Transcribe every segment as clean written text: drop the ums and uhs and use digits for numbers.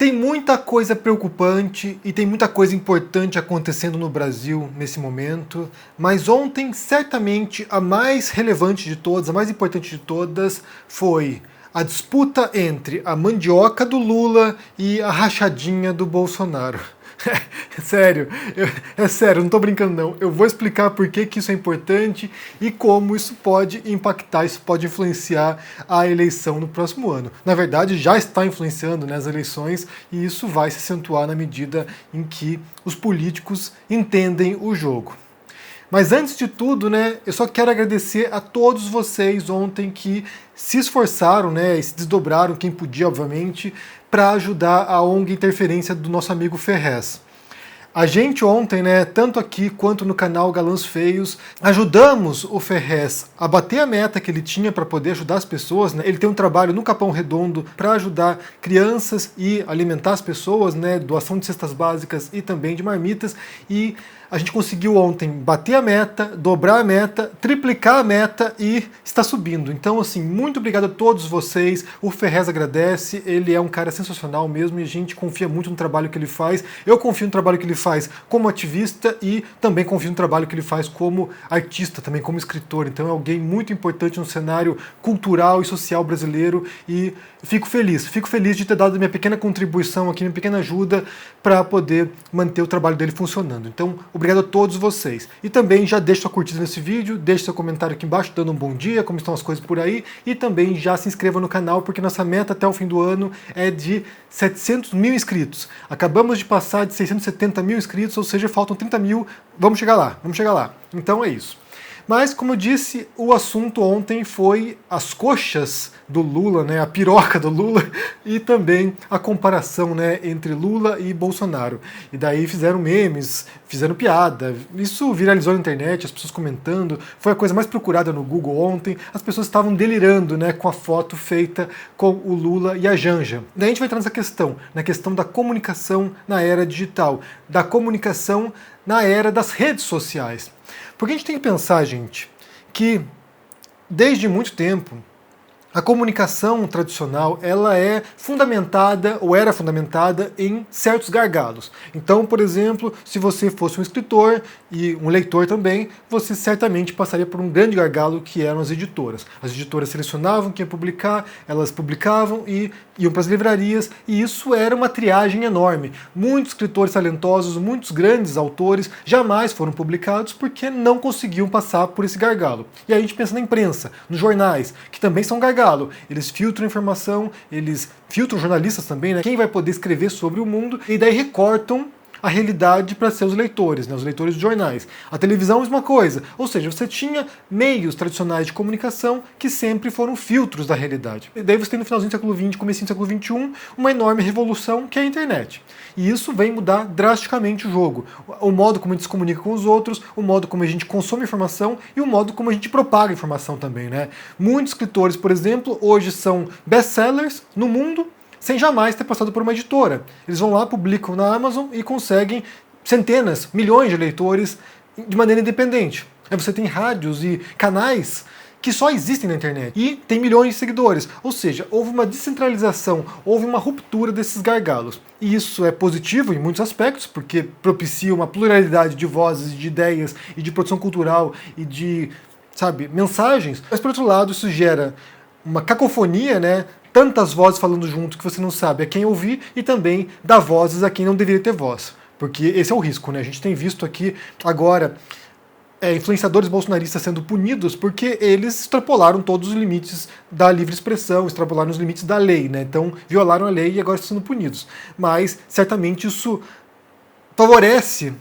Tem muita coisa preocupante e tem muita coisa importante acontecendo no Brasil nesse momento, mas ontem, certamente, a mais relevante de todas, a mais importante de todas, foi a disputa entre a mandioca do Lula e a rachadinha do Bolsonaro. É sério, não tô brincando não. Eu vou explicar por que isso é importante e como isso pode impactar, isso pode influenciar a eleição no próximo ano. Na verdade, já está influenciando, né, as eleições, e isso vai se acentuar na medida em que os políticos entendem o jogo. Mas antes de tudo, né, eu só quero agradecer a todos vocês ontem que se esforçaram, né, e se desdobraram, quem podia, obviamente, para ajudar a ONG Interferência do nosso amigo Ferrez. A gente ontem, né, tanto aqui quanto no canal Galãs Feios, ajudamos o Ferrez a bater a meta que ele tinha para poder ajudar as pessoas, né? Ele tem um trabalho no Capão Redondo para ajudar crianças e alimentar as pessoas, né? Doação de cestas básicas e também de marmitas. E a gente conseguiu ontem bater a meta, dobrar a meta, triplicar a meta e está subindo. Então, assim, muito obrigado a todos vocês. O Ferrez agradece, ele é um cara sensacional mesmo e a gente confia muito no trabalho que ele faz. Eu confio no trabalho que ele faz como ativista e também confio no trabalho que ele faz como artista, também como escritor. Então é alguém muito importante no cenário cultural e social brasileiro e fico feliz de ter dado minha pequena contribuição aqui, minha pequena ajuda para poder manter o trabalho dele funcionando. Então, obrigado a todos vocês. E também já deixa sua curtida nesse vídeo, deixa seu comentário aqui embaixo dando um bom dia, como estão as coisas por aí, e também já se inscreva no canal, porque nossa meta até o fim do ano é de 700 mil inscritos. Acabamos de passar de 670 mil inscritos, ou seja, faltam 30 mil, vamos chegar lá. Então é isso. Mas, como eu disse, o assunto ontem foi as coxas do Lula, né, a piroca do Lula, e também a comparação, né, entre Lula e Bolsonaro. E daí fizeram memes, fizeram piada, isso viralizou na internet, as pessoas comentando, foi a coisa mais procurada no Google ontem, as pessoas estavam delirando, né, com a foto feita com o Lula e a Janja. Daí a gente vai entrar nessa questão, na questão da comunicação na era digital, da comunicação na era das redes sociais. Porque a gente tem que pensar, gente, que desde muito tempo a comunicação tradicional ela é fundamentada, ou era fundamentada, em certos gargalos. Então, por exemplo, se você fosse um escritor e um leitor também, você certamente passaria por um grande gargalo que eram as editoras. As editoras selecionavam quem ia publicar, elas publicavam e iam para as livrarias, e isso era uma triagem enorme. Muitos escritores talentosos, muitos grandes autores jamais foram publicados porque não conseguiam passar por esse gargalo. E aí a gente pensa na imprensa, nos jornais, que também são gargalos. Eles filtram informação, eles filtram jornalistas também, né? Quem vai poder escrever sobre o mundo, e daí recortam a realidade para seus leitores, né, os leitores de jornais. A televisão é a mesma coisa, ou seja, você tinha meios tradicionais de comunicação que sempre foram filtros da realidade. E daí você tem no finalzinho do século XX, comecinho do século XXI, uma enorme revolução que é a internet. E isso vem mudar drasticamente o jogo. O modo como a gente se comunica com os outros, o modo como a gente consome informação e o modo como a gente propaga informação também, né? Muitos escritores, por exemplo, hoje são best-sellers no mundo, sem jamais ter passado por uma editora. Eles vão lá, publicam na Amazon e conseguem centenas, milhões de leitores de maneira independente. Aí você tem rádios e canais que só existem na internet e tem milhões de seguidores. Ou seja, houve uma descentralização, houve uma ruptura desses gargalos. E isso é positivo em muitos aspectos, porque propicia uma pluralidade de vozes, de ideias e de produção cultural e de, sabe, mensagens. Mas, por outro lado, isso gera uma cacofonia, né? Tantas vozes falando junto que você não sabe a quem ouvir e também dá vozes a quem não deveria ter voz. Porque esse é o risco, né? A gente tem visto aqui agora influenciadores bolsonaristas sendo punidos porque eles extrapolaram todos os limites da livre expressão, extrapolaram os limites da lei, né? Então violaram a lei e agora estão sendo punidos. Mas certamente isso favorece,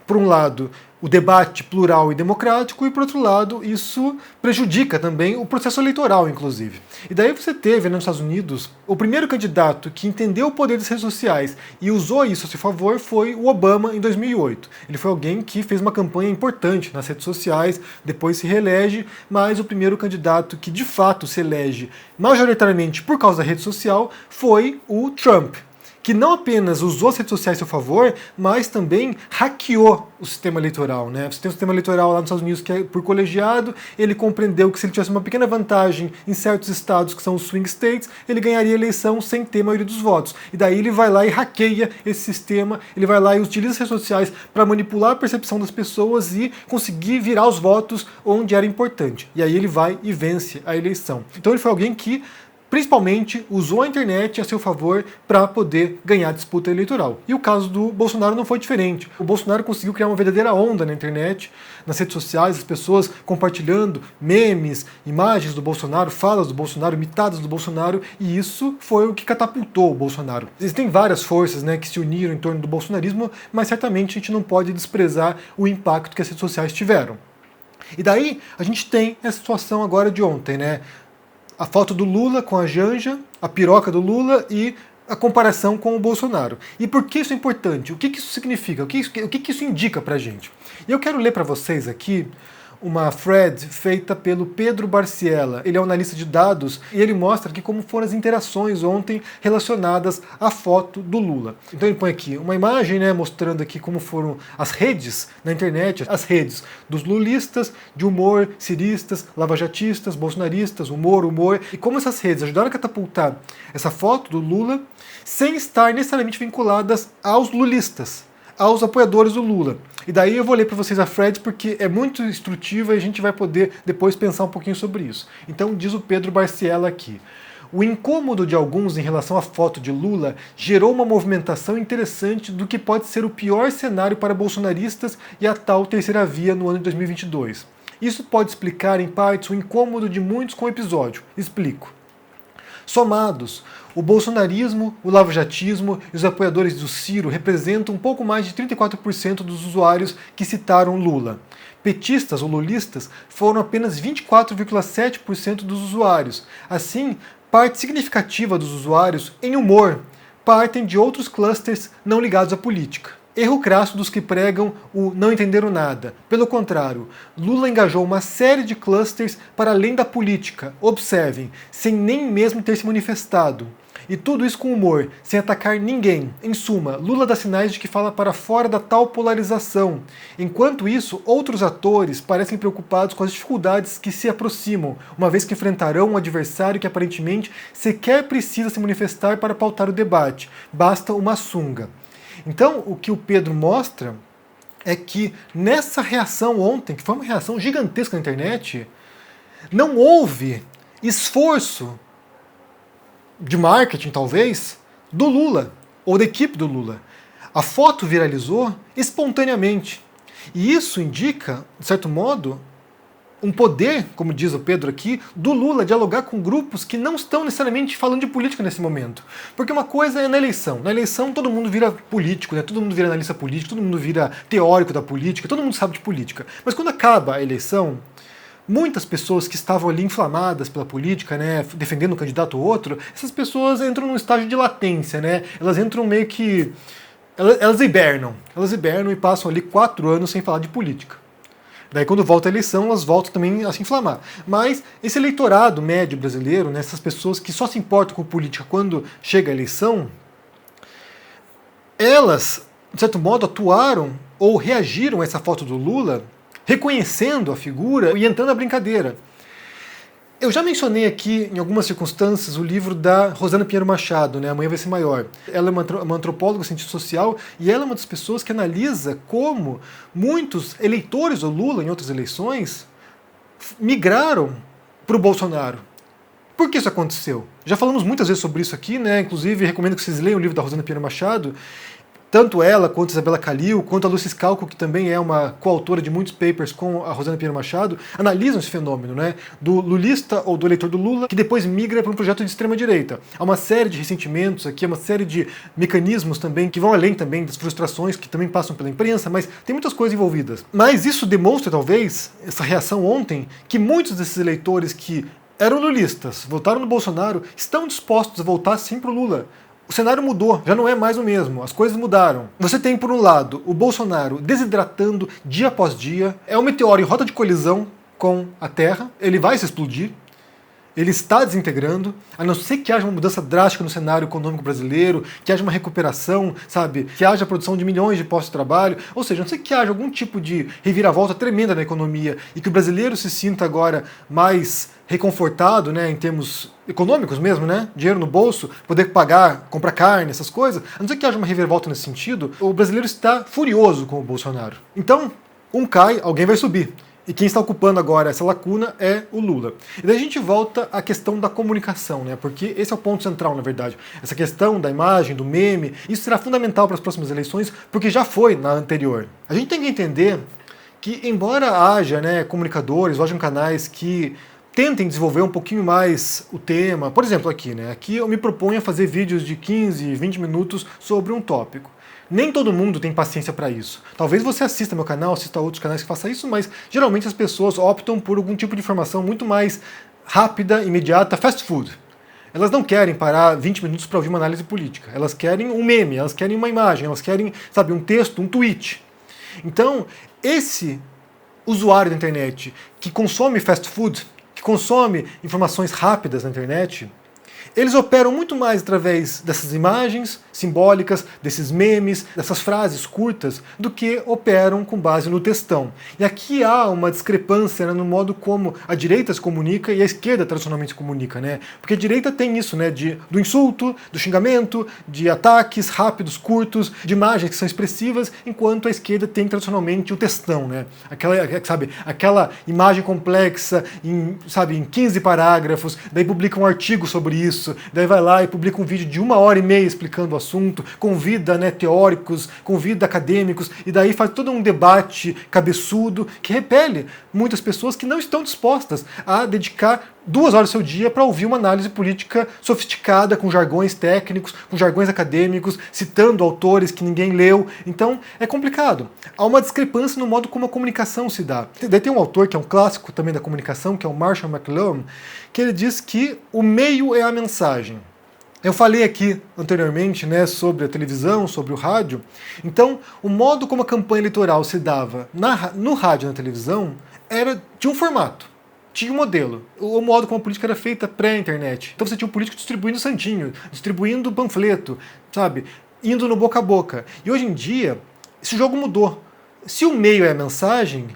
por um lado, o debate plural e democrático, e por outro lado, isso prejudica também o processo eleitoral, inclusive. E daí você teve, nos Estados Unidos, o primeiro candidato que entendeu o poder das redes sociais e usou isso a seu favor foi o Obama, em 2008. Ele foi alguém que fez uma campanha importante nas redes sociais, depois se reelege, mas o primeiro candidato que de fato se elege majoritariamente por causa da rede social foi o Trump, que não apenas usou as redes sociais a seu favor, mas também hackeou o sistema eleitoral, né? Você tem um sistema eleitoral lá nos Estados Unidos que é por colegiado, ele compreendeu que se ele tivesse uma pequena vantagem em certos estados que são os swing states, ele ganharia a eleição sem ter a maioria dos votos. E daí ele vai lá e hackeia esse sistema, ele vai lá e utiliza as redes sociais para manipular a percepção das pessoas e conseguir virar os votos onde era importante. E aí ele vai e vence a eleição. Então ele foi alguém que principalmente usou a internet a seu favor para poder ganhar a disputa eleitoral. E o caso do Bolsonaro não foi diferente. O Bolsonaro conseguiu criar uma verdadeira onda na internet, nas redes sociais, as pessoas compartilhando memes, imagens do Bolsonaro, falas do Bolsonaro, imitadas do Bolsonaro, e isso foi o que catapultou o Bolsonaro. Existem várias forças, né, que se uniram em torno do bolsonarismo, mas certamente a gente não pode desprezar o impacto que as redes sociais tiveram. E daí a gente tem essa situação agora de ontem, né? A foto do Lula com a Janja, a piroca do Lula e a comparação com o Bolsonaro. E por que isso é importante? O que isso significa? O que isso indica pra gente? E eu quero ler para vocês aqui uma thread feita pelo Pedro Barciela. Ele é um analista de dados e ele mostra aqui como foram as interações ontem relacionadas à foto do Lula. Então ele põe aqui uma imagem, né, mostrando aqui como foram as redes na internet, as redes dos lulistas, de humor, ciristas, lavajatistas, bolsonaristas, humor, e como essas redes ajudaram a catapultar essa foto do Lula sem estar necessariamente vinculadas aos lulistas, aos apoiadores do Lula. E daí eu vou ler para vocês a thread porque é muito instrutiva e a gente vai poder depois pensar um pouquinho sobre isso. Então diz o Pedro Barciela aqui: o incômodo de alguns em relação à foto de Lula gerou uma movimentação interessante do que pode ser o pior cenário para bolsonaristas e a tal terceira via no ano de 2022. Isso pode explicar em partes o incômodo de muitos com o episódio. Explico. Somados, o bolsonarismo, o lavajatismo e os apoiadores do Ciro representam um pouco mais de 34% dos usuários que citaram Lula. Petistas ou lulistas foram apenas 24,7% dos usuários. Assim, parte significativa dos usuários em humor partem de outros clusters não ligados à política. Erro crasso dos que pregam o não entenderam nada. Pelo contrário, Lula engajou uma série de clusters para além da política, observem, sem nem mesmo ter se manifestado. E tudo isso com humor, sem atacar ninguém. Em suma, Lula dá sinais de que fala para fora da tal polarização. Enquanto isso, outros atores parecem preocupados com as dificuldades que se aproximam, uma vez que enfrentarão um adversário que aparentemente sequer precisa se manifestar para pautar o debate. Basta uma sunga. Então, o que o Pedro mostra é que nessa reação ontem, que foi uma reação gigantesca na internet, não houve esforço de marketing, talvez, do Lula, ou da equipe do Lula. A foto viralizou espontaneamente. E isso indica, de certo modo, um poder, como diz o Pedro aqui, do Lula dialogar com grupos que não estão necessariamente falando de política nesse momento. Porque uma coisa é na eleição. Na eleição todo mundo vira político, né? Todo mundo vira analista político, todo mundo vira teórico da política, todo mundo sabe de política. Mas quando acaba a eleição, muitas pessoas que estavam ali inflamadas pela política, né, defendendo um candidato ou outro, essas pessoas entram num estágio de latência, né? Elas entram meio que... Elas hibernam e passam ali 4 anos sem falar de política. Daí quando volta a eleição, elas voltam também a se inflamar. Mas esse eleitorado médio brasileiro, né, essas pessoas que só se importam com política quando chega a eleição, elas, de certo modo, atuaram ou reagiram a essa foto do Lula, reconhecendo a figura e entrando na brincadeira. Eu já mencionei aqui, em algumas circunstâncias, o livro da Rosana Pinheiro Machado, né, Amanhã Vai Ser Maior. Ela é uma antropóloga cientista social e ela é uma das pessoas que analisa como muitos eleitores do Lula em outras eleições migraram para o Bolsonaro. Por que isso aconteceu? Já falamos muitas vezes sobre isso aqui, né? Inclusive recomendo que vocês leiam o livro da Rosana Pinheiro Machado. Tanto ela, quanto a Isabela Calil, quanto a Lucy Scalco, que também é uma coautora de muitos papers com a Rosana Pinheiro Machado, analisam esse fenômeno, né, do lulista ou do eleitor do Lula, que depois migra para um projeto de extrema-direita. Há uma série de ressentimentos aqui, uma série de mecanismos também, que vão além também das frustrações que também passam pela imprensa, mas tem muitas coisas envolvidas. Mas isso demonstra, talvez, essa reação ontem, que muitos desses eleitores que eram lulistas, votaram no Bolsonaro, estão dispostos a voltar sim para o Lula. O cenário mudou, já não é mais o mesmo, as coisas mudaram. Você tem, por um lado, o Bolsonaro desidratando dia após dia, é um meteoro em rota de colisão com a Terra, ele vai se explodir, ele está desintegrando, a não ser que haja uma mudança drástica no cenário econômico brasileiro, que haja uma recuperação, sabe, que haja a produção de milhões de postos de trabalho, ou seja, a não ser que haja algum tipo de reviravolta tremenda na economia e que o brasileiro se sinta agora mais reconfortado, né, em termos econômicos mesmo, né, dinheiro no bolso, poder pagar, comprar carne, essas coisas, a não ser que haja uma reviravolta nesse sentido, o brasileiro está furioso com o Bolsonaro. Então, um cai, alguém vai subir. E quem está ocupando agora essa lacuna é o Lula. E daí a gente volta à questão da comunicação, né? Porque esse é o ponto central, na verdade. Essa questão da imagem, do meme, isso será fundamental para as próximas eleições, porque já foi na anterior. A gente tem que entender que, embora haja, né, comunicadores, hajam canais que tentem desenvolver um pouquinho mais o tema, por exemplo, aqui, né? Aqui eu me proponho a fazer vídeos de 15, 20 minutos sobre um tópico. Nem todo mundo tem paciência para isso. Talvez você assista meu canal, assista outros canais que façam isso, mas geralmente as pessoas optam por algum tipo de informação muito mais rápida, imediata, fast food. Elas não querem parar 20 minutos para ouvir uma análise política. Elas querem um meme, elas querem uma imagem, elas querem, sabe, um texto, um tweet. Então, esse usuário da internet que consome fast food, que consome informações rápidas na internet, eles operam muito mais através dessas imagens simbólicas, desses memes, dessas frases curtas, do que operam com base no textão. E aqui há uma discrepância, né, no modo como a direita se comunica e a esquerda tradicionalmente se comunica, né? Porque a direita tem isso, né, do insulto, do xingamento, de ataques rápidos, curtos, de imagens que são expressivas, enquanto a esquerda tem tradicionalmente o textão, né? Aquela imagem complexa em 15 parágrafos, daí publica um artigo sobre isso, daí vai lá e publica um vídeo de 1h30 explicando o assunto, convida, né, teóricos, convida acadêmicos, e daí faz todo um debate cabeçudo que repele muitas pessoas que não estão dispostas a dedicar 2 horas do seu dia para ouvir uma análise política sofisticada, com jargões técnicos, com jargões acadêmicos, citando autores que ninguém leu. Então, é complicado. Há uma discrepância no modo como a comunicação se dá. Daí tem um autor que é um clássico também da comunicação, que é o Marshall McLuhan, que ele diz que o meio é a mensagem. Eu falei aqui anteriormente, né, sobre a televisão, sobre o rádio. Então, o modo como a campanha eleitoral se dava no rádio e na televisão era de um formato. Tinha um modelo. O modo como a política era feita pré-internet. Então você tinha um político distribuindo santinho, distribuindo panfleto, sabe? Indo no boca a boca. E hoje em dia, esse jogo mudou. Se o meio é a mensagem,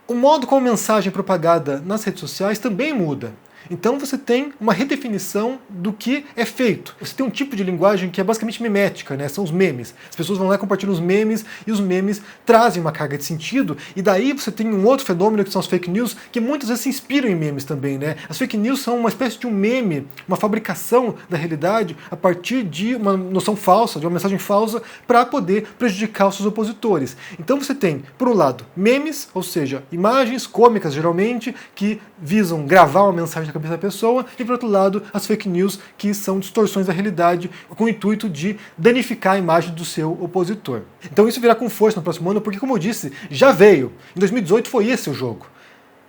o modo como a mensagem é propagada nas redes sociais também muda. Então você tem uma redefinição do que é feito. Você tem um tipo de linguagem que é basicamente memética, né? São os memes. As pessoas vão lá e compartilham os memes, e os memes trazem uma carga de sentido, e daí você tem um outro fenômeno que são as fake news, que muitas vezes se inspiram em memes também, né? As fake news são uma espécie de um meme, uma fabricação da realidade a partir de uma noção falsa, de uma mensagem falsa, para poder prejudicar os seus opositores. Então você tem, por um lado, memes, ou seja, imagens cômicas geralmente, que visam gravar uma mensagem cabeça da pessoa, e por outro lado as fake news, que são distorções da realidade com o intuito de danificar a imagem do seu opositor. Então isso virá com força no próximo ano, porque, como eu disse, já veio. Em 2018 foi esse o jogo.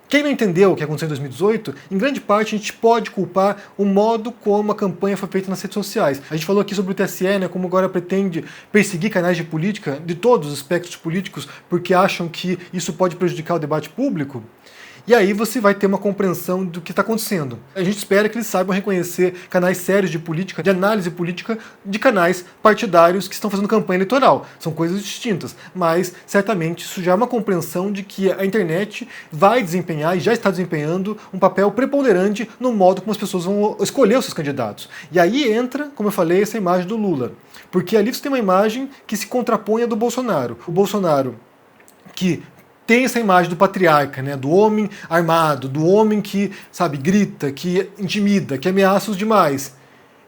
Quem não entendeu o que aconteceu em 2018, em grande parte a gente pode culpar o modo como a campanha foi feita nas redes sociais. A gente falou aqui sobre o TSE, né, como agora pretende perseguir canais de política de todos os espectros políticos, porque acham que isso pode prejudicar o debate público. E aí você vai ter uma compreensão do que está acontecendo. A gente espera que eles saibam reconhecer canais sérios de política, de análise política, de canais partidários que estão fazendo campanha eleitoral. São coisas distintas, mas certamente isso já é uma compreensão de que a internet vai desempenhar, e já está desempenhando, um papel preponderante no modo como as pessoas vão escolher os seus candidatos. E aí entra, como eu falei, essa imagem do Lula. Porque ali você tem uma imagem que se contrapõe à do Bolsonaro. O Bolsonaro que tem essa imagem do patriarca, né, do homem armado, do homem que, sabe, grita, que intimida, que ameaça os demais.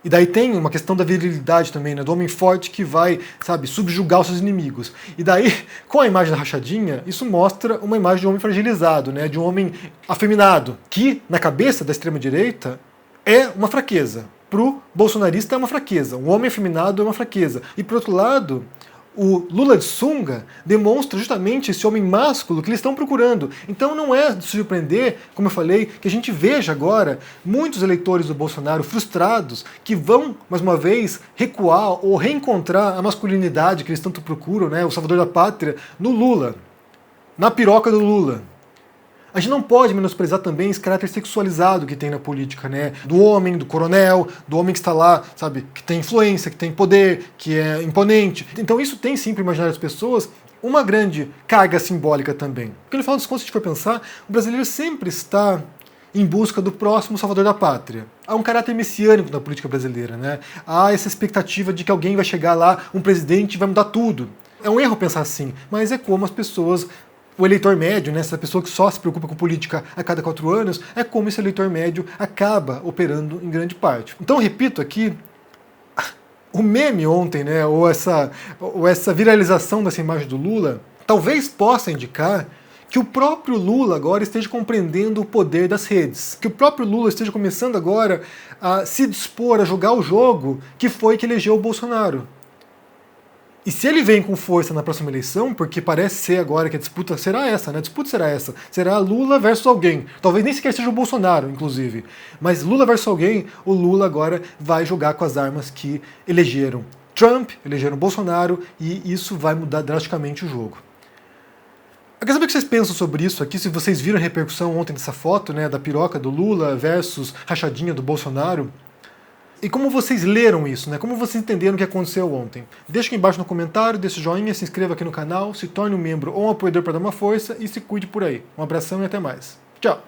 E daí tem uma questão da virilidade também, né, do homem forte que vai, sabe, subjugar os seus inimigos. E daí, com a imagem da rachadinha, isso mostra uma imagem de um homem fragilizado, né, de um homem afeminado, que, na cabeça da extrema-direita, é uma fraqueza. Pro bolsonarista é uma fraqueza. Um homem afeminado é uma fraqueza. E, por outro lado, o Lula de sunga demonstra justamente esse homem másculo que eles estão procurando. Então não é de se surpreender, como eu falei, que a gente veja agora muitos eleitores do Bolsonaro frustrados que vão, mais uma vez, recuar ou reencontrar a masculinidade que eles tanto procuram, né, o salvador da pátria, no Lula, na piroca do Lula. A gente não pode menosprezar também esse caráter sexualizado que tem na política, né? Do homem, do coronel, do homem que está lá, sabe? Que tem influência, que tem poder, que é imponente. Então isso tem sim para o imaginário das pessoas uma grande carga simbólica também. Porque no final dos contos, se a gente for pensar, o brasileiro sempre está em busca do próximo salvador da pátria. Há um caráter messiânico na política brasileira, né? Há essa expectativa de que alguém vai chegar lá, um presidente, vai mudar tudo. É um erro pensar assim, mas é como as pessoas, o eleitor médio, né, essa pessoa que só se preocupa com política a cada 4 anos, é como esse eleitor médio acaba operando em grande parte. Então, repito aqui, o meme ontem, né, ou essa viralização dessa imagem do Lula, talvez possa indicar que o próprio Lula agora esteja compreendendo o poder das redes, que o próprio Lula esteja começando agora a se dispor a jogar o jogo que foi que elegeu o Bolsonaro. E se ele vem com força na próxima eleição, porque parece ser agora que a disputa será essa, né? A disputa será essa. Será Lula versus alguém. Talvez nem sequer seja o Bolsonaro, inclusive. Mas Lula versus alguém, o Lula agora vai jogar com as armas que elegeram Trump, elegeram Bolsonaro, e isso vai mudar drasticamente o jogo. Eu quero saber o que vocês pensam sobre isso aqui, se vocês viram a repercussão ontem dessa foto, né, da piroca do Lula versus rachadinha do Bolsonaro. E como vocês leram isso, né? Como vocês entenderam o que aconteceu ontem? Deixa aqui embaixo no comentário, deixa o joinha, se inscreva aqui no canal, se torne um membro ou um apoiador para dar uma força e se cuide por aí. Um abração e até mais. Tchau!